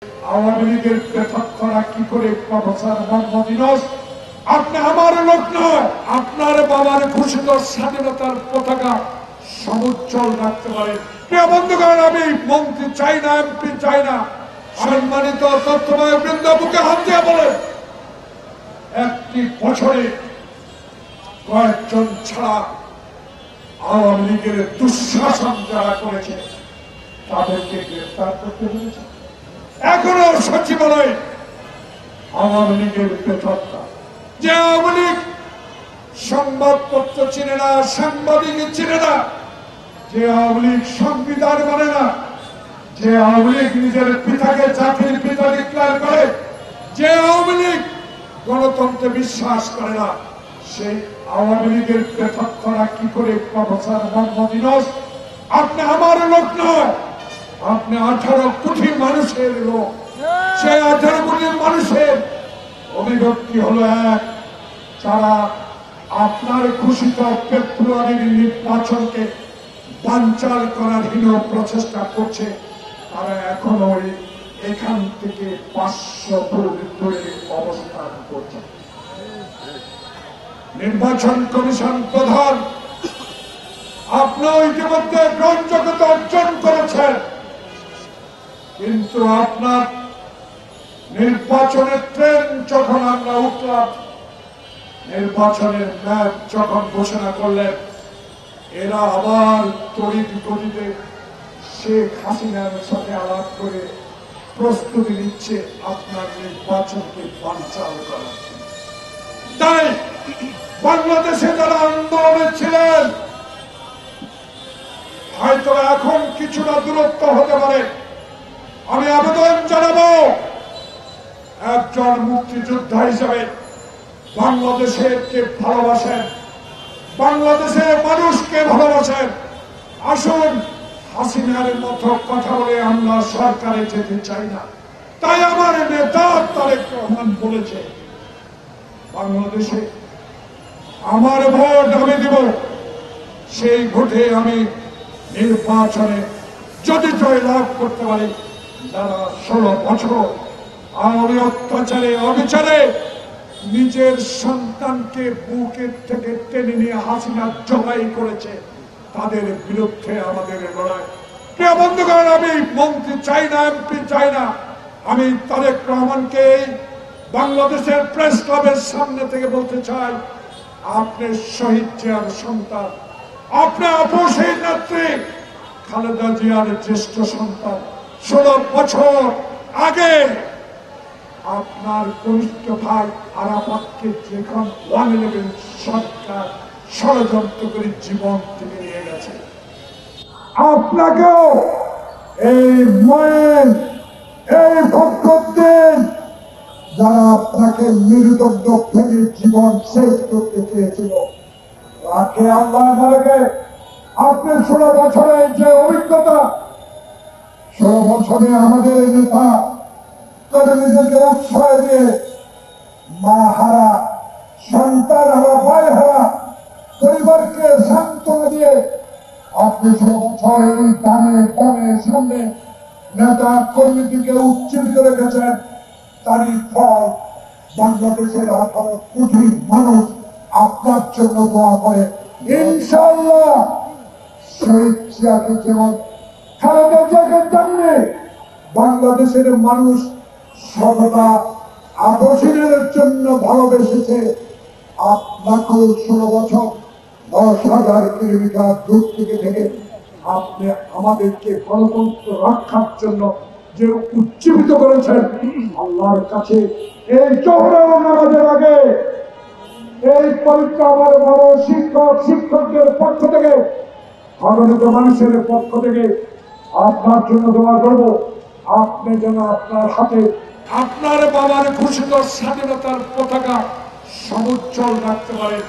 আওয়ামী লীগের প্রেতাত্মারা কি করে প্রফেসর মোহাম্মদ ইউনূস আপনি আমার লোক নয়, আপনার বাবার ঘোষিত স্বাধীনতার পতাকা সমুজ্জ্বল রাখতে পারেন। প্রিয় বন্ধুগণ, আমি মন্ত্রী চাই না, এমপি চাই না, সম্মানিত তত্ত্বাবধায়ক বৃন্দ বুকে হাত দিয়ে বলেন, একটি বছরে কয়েকজন ছাড়া আওয়ামী লীগের দুঃশাসন যারা করেছে তাদেরকে গ্রেফতার করতে পেরেছে। এখনো সচিবালয়ে আওয়ামী লীগের প্রেতাত্মা, যে আওয়ামী লীগ সংবাদপত্র চিনে না, সাংবাদিক চিনে না, যে আওয়ামী লীগ সংবিধান মানে না, যে আওয়ামী লীগ নিজের পিতাকে জাতির পিতা ডিক্লেয়ার করে, যে আওয়ামী লীগ গণতন্ত্রে বিশ্বাস করে না, সেই আওয়ামী লীগের প্রেতাত্মারা কি করে প্রফেসর মোহাম্মদ ইউনূস আপনি আমার লোক নয়, আপনি 18 কোটি মানুষের লোক, সেই 18 কোটি মানুষের অভিব্যক্তি হলো এক, যারা আপনার ঘোষিত ফেব্রুয়ারির নির্বাচনকে বানচাল করার হীন প্রচেষ্টা করছে, তারা এখনো এখান থেকে 500 ফুট দূরে অবস্থান করছে। নির্বাচন কমিশন প্রধান, আপনি ইতিমধ্যে গ্রহণযোগ্যতা অর্জন করেছেন, কিন্তু আপনার নির্বাচনের ট্রেন যখন আমরা উঠলাম, নির্বাচনের ম্যাপ যখন ঘোষণা করলেন, এরা আবার তড়িৎ গতিতে শেখ হাসিনার সাথে আলাপ করে প্রস্তুতি নিচ্ছে আপনার নির্বাচনকে বানচাল করার জন্য। তাই বাংলাদেশে যারা আন্দোলনে ছিলেন, হয়তো এখন কিছুটা দূরত্ব হতে পারে, আমি আবেদন জানাবো একজন মুক্তিযোদ্ধা হিসেবে বাংলাদেশের কে ভালোবাসেন, বাংলাদেশের মানুষকে ভালোবাসেন, আসুন হাসিনার মতো কথা বলে আমরা সরকারে যেতে চাই না। তাই আমার নেতা তারেক রহমান বলেছে, বাংলাদেশে আমার ভোট আমি দিব, সেই ভোটে আমি নির্বাচনে যদি জয় লাভ করতে পারি, যারা 16 বছর আওয়ামী অত্যাচারে অবিচারে নিজের সন্তানকে বুকের থেকে টেনে নিয়ে হাসিনা জবাই করেছে, তাদের বিরুদ্ধে আমাদের লড়াই। প্রিয় বন্ধুগণ, আমি মন্ত্রী চাই না, এমপি চাই না, আমি তারেক রহমানকে বাংলাদেশের প্রেস ক্লাবের সামনে থেকে বলতে চাই, আপনি শহীদ জিয়ার সন্তান, আপনি আপসের নেত্রী খালেদা জিয়ার জ্যেষ্ঠ সন্তান। 16 বছর আগে আপনার কনিষ্ঠ ভাই আরাফাতকে যখন 111 সরকার ষড়যন্ত্র করে জীবন থেকে নিয়ে গেছে, আপনাকেও এই ময়েন এই ভক্তদের যারা আপনাকে মেরুদণ্ড ভেঙে জীবন শেষ করতে চেয়েছিল, তাকে আল্লাহ মারবে। আপনি 16 বছরের যে অভিজ্ঞতা, 16 বছরে আমাদের নেতা কর্মীদেরকে উৎসাহ দিয়ে মা হারা, সন্তান হারা, ভাই হারা পরিবারকে সান্ত্বনা দিয়ে আপনি 16 বছর এই দামে দামে সামনে নেতা কর্মীদেরকে উজ্জীবিত রেখেছেন। তারই ফল বাংলাদেশের 18 কোটি মানুষ আপনার জন্য দোয়া করে। ইনশাআল্লাহ শহীদ জিয়াকে যেমন খালেদা জিয়াকে জানলে বাংলাদেশের মানুষ সর্বদা আপসীনের জন্য ভালোবেসেছে, আপনাকেও 16 বছর 10,000 কিলোমিটার দূর থেকে আপনি আমাদেরকে গণতন্ত্র রক্ষার জন্য যে উজ্জীবিত করেছেন, আল্লাহর কাছে এই জোহরের নামাজের আগে এই পবিত্র আমার বড় শিক্ষকদের পক্ষ থেকে, সাধারণত মানুষের পক্ষ থেকে আপনার জন্য দোয়া করব, আপনি যেন আপনার হাতে আপনার বাবার ঘোষিত স্বাধীনতার পতাকা সমুজ্জ্বল রাখতে পারেন।